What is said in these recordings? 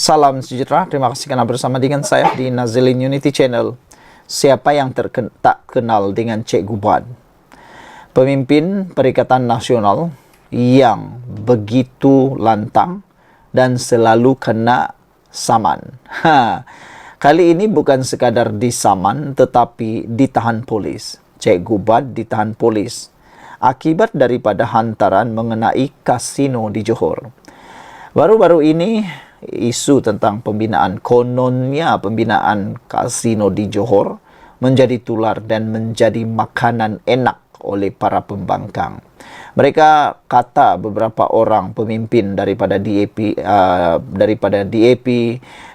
Salam sejahtera, terima kasih karena bersama dengan saya di Nazilin Unity Channel. Siapa yang tak kenal dengan Cik Gubad? Pemimpin Perikatan Nasional yang begitu lantang dan selalu kena saman. Kali ini bukan sekadar disaman tetapi ditahan polis. Cik Gubad ditahan polis akibat daripada hantaran mengenai kasino di Johor. Baru-baru ini isu tentang kononnya pembinaan kasino di Johor menjadi tular dan menjadi makanan enak oleh para pembangkang. Mereka kata beberapa orang pemimpin daripada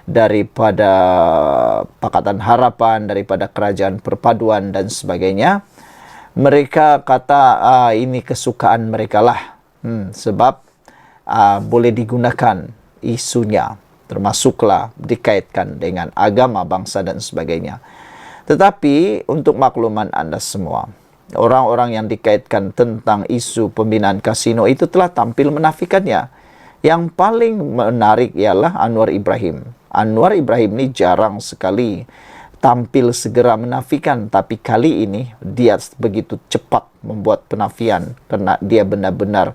daripada Pakatan Harapan, daripada Kerajaan Perpaduan dan sebagainya. Mereka kata ini kesukaan mereka lah, sebab boleh digunakan isunya, termasuklah dikaitkan dengan agama, bangsa dan sebagainya. Tetapi untuk makluman anda semua, orang-orang yang dikaitkan tentang isu pembinaan kasino itu telah tampil menafikannya. Yang paling menarik ialah Anwar Ibrahim. Anwar Ibrahim ini jarang sekali tampil segera menafikan, tapi kali ini dia begitu cepat membuat penafian karena dia benar-benar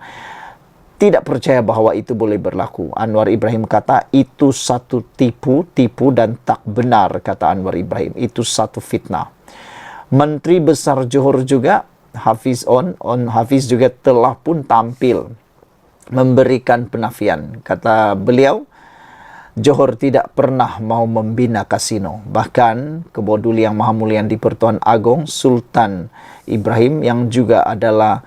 tidak percaya bahawa itu boleh berlaku. Anwar Ibrahim kata itu satu tipu dan tak benar, kata Anwar Ibrahim. Itu satu fitnah. Menteri Besar Johor juga, Hafiz juga telah pun tampil memberikan penafian. Kata beliau, Johor tidak pernah mau membina kasino. Bahkan Keboduli Yang Maha Mulia di Pertuan Agong, Sultan Ibrahim yang juga adalah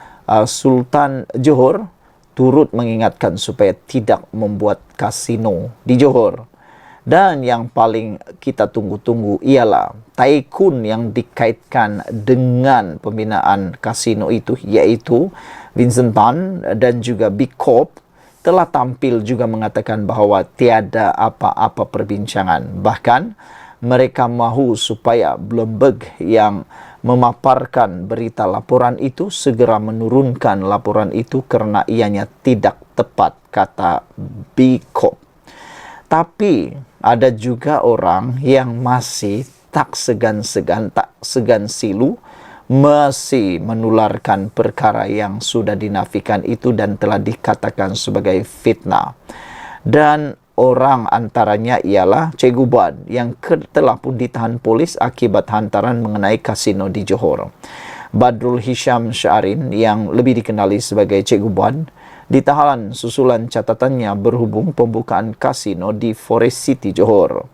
Sultan Johor, turut mengingatkan supaya tidak membuat kasino di Johor. Dan yang paling kita tunggu-tunggu ialah Tycoon yang dikaitkan dengan pembinaan kasino itu, yaitu Vincent Tan dan juga Big Corp, telah tampil juga mengatakan bahawa tiada apa-apa perbincangan. Bahkan mereka mahu supaya Bloomberg yang memaparkan berita laporan itu segera menurunkan laporan itu kerana ianya tidak tepat, kata Bikop. Tapi ada juga orang yang masih tak segan silu masih menularkan perkara yang sudah dinafikan itu dan telah dikatakan sebagai fitnah. Dan orang antaranya ialah Cik Gubad yang telah pun ditahan polis akibat hantaran mengenai kasino di Johor. Badrul Hisham Syarin yang lebih dikenali sebagai Cik Gubad ditahan susulan catatannya berhubung pembukaan kasino di Forest City Johor.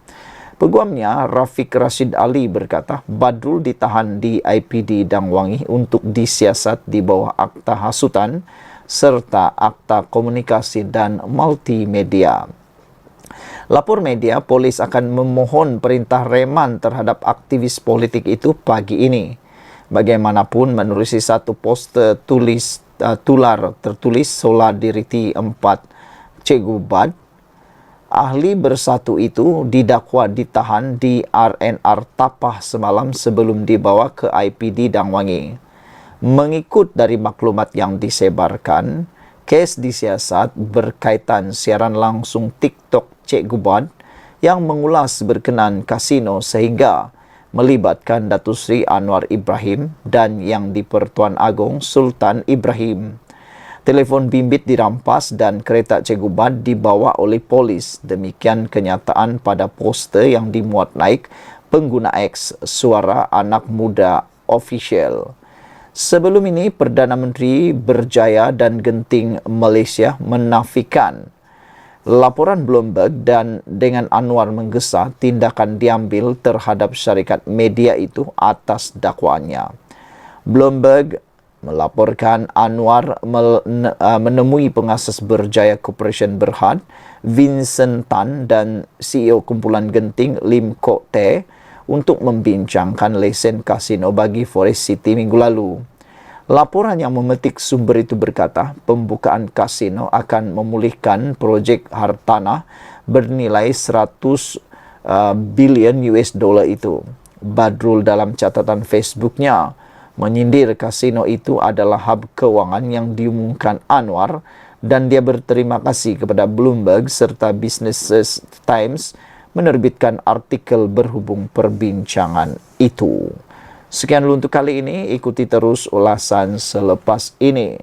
Peguamnya Rafiq Rashid Ali berkata Badrul ditahan di IPD Dangwangi untuk disiasat di bawah Akta Hasutan serta Akta Komunikasi dan Multimedia. Lapor media, polis akan memohon perintah reman terhadap aktivis politik itu pagi ini. Bagaimanapun, menerusi satu poster tertulis Solidarity 4 Cik Gubad, ahli bersatu itu didakwa ditahan di RNR Tapah semalam sebelum dibawa ke IPD Dangwangi. Mengikut dari maklumat yang disebarkan, kes disiasat berkaitan siaran langsung TikTok Cik Gubad yang mengulas berkenaan kasino sehingga melibatkan Datuk Seri Anwar Ibrahim dan yang di Pertuan Agong Sultan Ibrahim. Telefon bimbit dirampas dan kereta Cik Gubad dibawa oleh polis. Demikian kenyataan pada poster yang dimuat naik pengguna X Suara Anak Muda Official. Sebelum ini, Perdana Menteri Berjaya dan Genting Malaysia menafikan laporan Bloomberg dan dengan Anwar menggesa tindakan diambil terhadap syarikat media itu atas dakwaannya. Bloomberg melaporkan Anwar menemui pengasas Berjaya Corporation Berhad, Vincent Tan dan CEO kumpulan Genting Lim Kok Teh untuk membincangkan lesen kasino bagi Forest City minggu lalu. Laporan yang memetik sumber itu berkata, pembukaan kasino akan memulihkan projek hartanah bernilai 100 bilion US dollar itu. Badrul dalam catatan Facebooknya Menyindir kasino itu adalah hub keuangan yang diumumkan Anwar dan dia berterima kasih kepada Bloomberg serta Business Times menerbitkan artikel berhubung perbincangan itu. Sekian dulu untuk kali ini, ikuti terus ulasan selepas ini.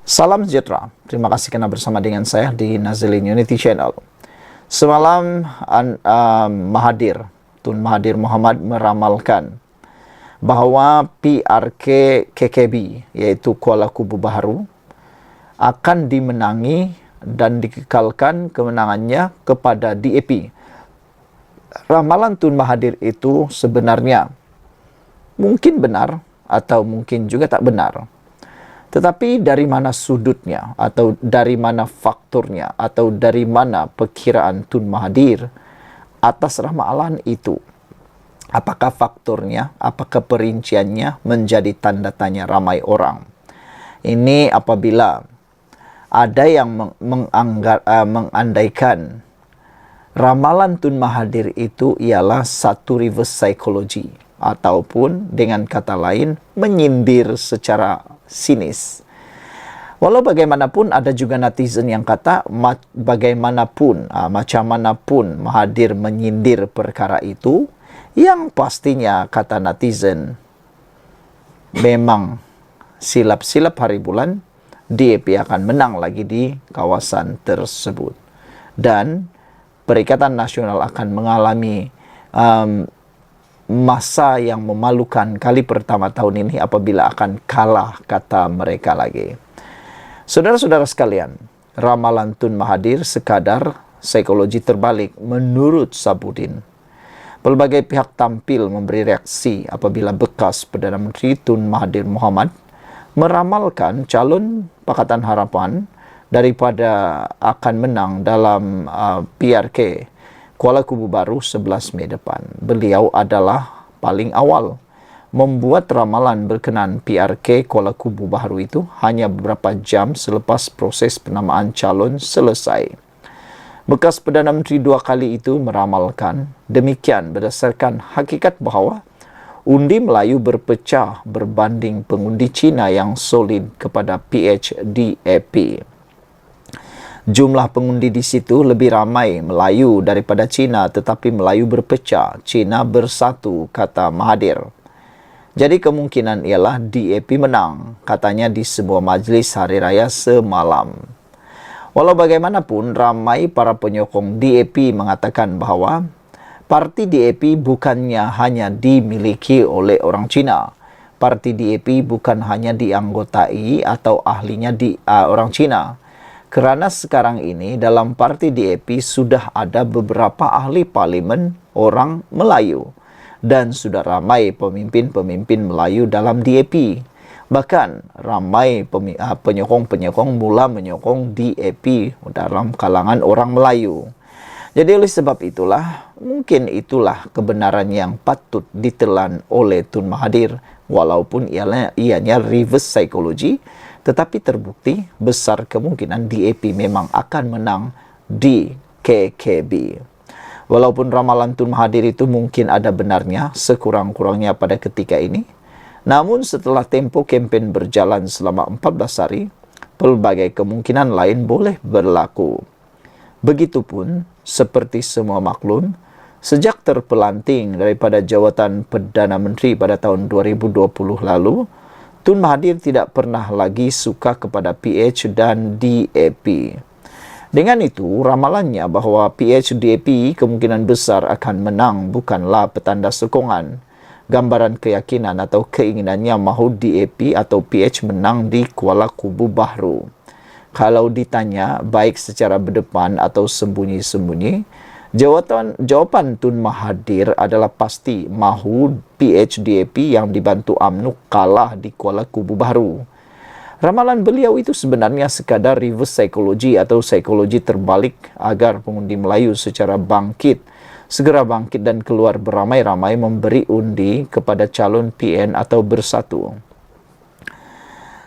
Salam sejahtera, terima kasih karena bersama dengan saya di Nazilin Unity Channel. Semalam Tun Mahathir Mohamad meramalkan bahawa PRK KKB, yaitu Kuala Kubu Baharu, akan dimenangi dan dikekalkan kemenangannya kepada DAP. Ramalan Tun Mahathir itu sebenarnya mungkin benar atau mungkin juga tak benar. Tetapi dari mana sudutnya atau dari mana faktornya atau dari mana perkiraan Tun Mahathir atas ramalan itu? Apakah faktornya, apakah perinciannya menjadi tanda tanya ramai orang? Ini apabila ada yang mengandaikan ramalan Tun Mahathir itu ialah satu reverse psychology ataupun dengan kata lain menyindir secara sinis. Walau bagaimanapun ada juga netizen yang kata bagaimanapun, macam manapun Mahathir menyindir perkara itu, yang pastinya kata netizen memang silap-silap hari bulan DAP akan menang lagi di kawasan tersebut. Dan Perikatan Nasional akan mengalami masa yang memalukan kali pertama tahun ini apabila akan kalah kata mereka lagi. Saudara-saudara sekalian, ramalan Tun Mahathir sekadar psikologi terbalik menurut Sabudin. Pelbagai pihak tampil memberi reaksi apabila bekas Perdana Menteri Tun Mahathir Mohamad meramalkan calon Pakatan Harapan daripada akan menang dalam PRK Kuala Kubu Baru 11 Mei depan. Beliau adalah paling awal membuat ramalan berkenaan PRK Kuala Kubu Baru itu hanya beberapa jam selepas proses penamaan calon selesai. Bekas Perdana Menteri dua kali itu meramalkan demikian berdasarkan hakikat bahawa undi Melayu berpecah berbanding pengundi Cina yang solid kepada PHDAP. Jumlah pengundi di situ lebih ramai Melayu daripada Cina, tetapi Melayu berpecah, Cina bersatu, kata Mahathir. Jadi kemungkinan ialah DAP menang, katanya di sebuah majlis hari raya semalam. Walau bagaimanapun, ramai para penyokong DAP mengatakan bahawa parti DAP bukannya hanya dimiliki oleh orang Cina. Parti DAP bukan hanya dianggotai atau ahlinya orang Cina. Kerana sekarang ini dalam parti DAP sudah ada beberapa ahli parlimen orang Melayu. Dan sudah ramai pemimpin-pemimpin Melayu dalam DAP. Bahkan ramai penyokong-penyokong mula menyokong DAP dalam kalangan orang Melayu. Jadi oleh sebab itulah, mungkin itulah kebenaran yang patut ditelan oleh Tun Mahathir. Walaupun ianya reverse psychology, tetapi terbukti besar kemungkinan DAP memang akan menang di KKB. Walaupun ramalan Tun Mahathir itu mungkin ada benarnya sekurang-kurangnya pada ketika ini, namun setelah tempo kempen berjalan selama 14 hari, pelbagai kemungkinan lain boleh berlaku. Begitupun seperti semua maklum, sejak terpelanting daripada jawatan Perdana Menteri pada tahun 2020 lalu, Tun Mahathir tidak pernah lagi suka kepada PH dan DAP. Dengan itu, ramalannya bahawa PHDAP kemungkinan besar akan menang bukanlah petanda sokongan. Gambaran keyakinan atau keinginannya mahu DAP atau PH menang di Kuala Kubu Baharu. Kalau ditanya baik secara berdepan atau sembunyi-sembunyi, jawapan Tun Mahathir adalah pasti mahu PHDAP yang dibantu UMNO kalah di Kuala Kubu Baharu. Ramalan beliau itu sebenarnya sekadar reverse psychology atau psikologi terbalik agar pengundi Melayu secara segera bangkit dan keluar beramai-ramai memberi undi kepada calon PN atau bersatu.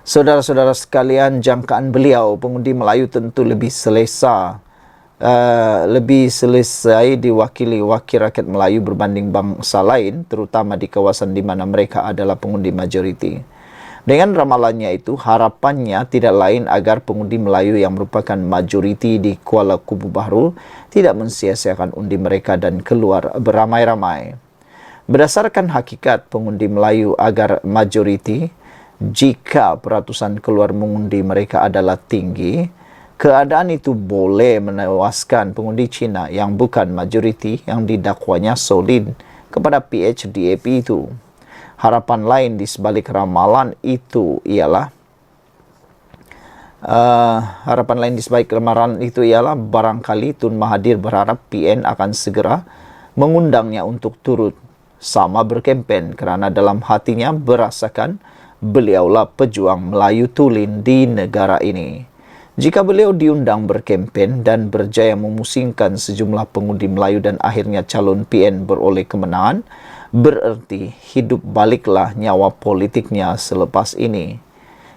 Saudara-saudara sekalian, jangkaan beliau, pengundi Melayu tentu lebih selesa lebih selesai diwakili wakil rakyat Melayu berbanding bangsa lain, terutama di kawasan di mana mereka adalah pengundi majoriti. Dengan ramalannya itu, harapannya tidak lain agar pengundi Melayu yang merupakan majoriti di Kuala Kubu Bahru tidak mensia-siakan undi mereka dan keluar beramai-ramai. Berdasarkan hakikat pengundi Melayu agar majoriti, jika peratusan keluar mengundi mereka adalah tinggi, keadaan itu boleh menewaskan pengundi Cina yang bukan majoriti yang didakwanya solid kepada PHDAP itu. Harapan lain di sebalik ramalan itu ialah barangkali Tun Mahathir berharap PN akan segera mengundangnya untuk turut sama berkempen kerana dalam hatinya berasakan beliaulah pejuang Melayu tulen di negara ini. Jika beliau diundang berkempen dan berjaya memusingkan sejumlah pengundi Melayu dan akhirnya calon PN beroleh kemenangan, bererti hidup baliklah nyawa politiknya selepas ini.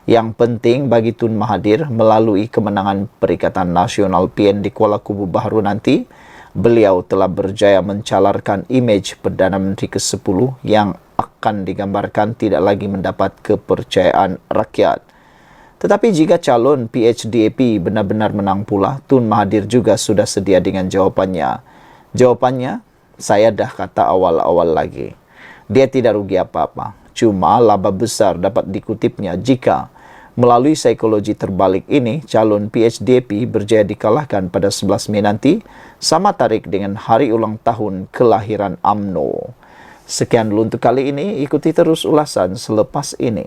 Yang penting bagi Tun Mahathir melalui kemenangan Perikatan Nasional PN di Kuala Kubu Bahru nanti, beliau telah berjaya mencalarkan imej Perdana Menteri ke-10 yang akan digambarkan tidak lagi mendapat kepercayaan rakyat. Tetapi jika calon PHDAP benar-benar menang pula, Tun Mahathir juga sudah sedia dengan jawapannya. Jawapannya, saya dah kata awal-awal lagi. Dia tidak rugi apa-apa. Cuma laba besar dapat dikutipnya jika melalui psikologi terbalik ini, calon PHDAP berjaya dikalahkan pada 11 Mei nanti, sama tarik dengan hari ulang tahun kelahiran UMNO. Sekian dulu untuk kali ini, ikuti terus ulasan selepas ini.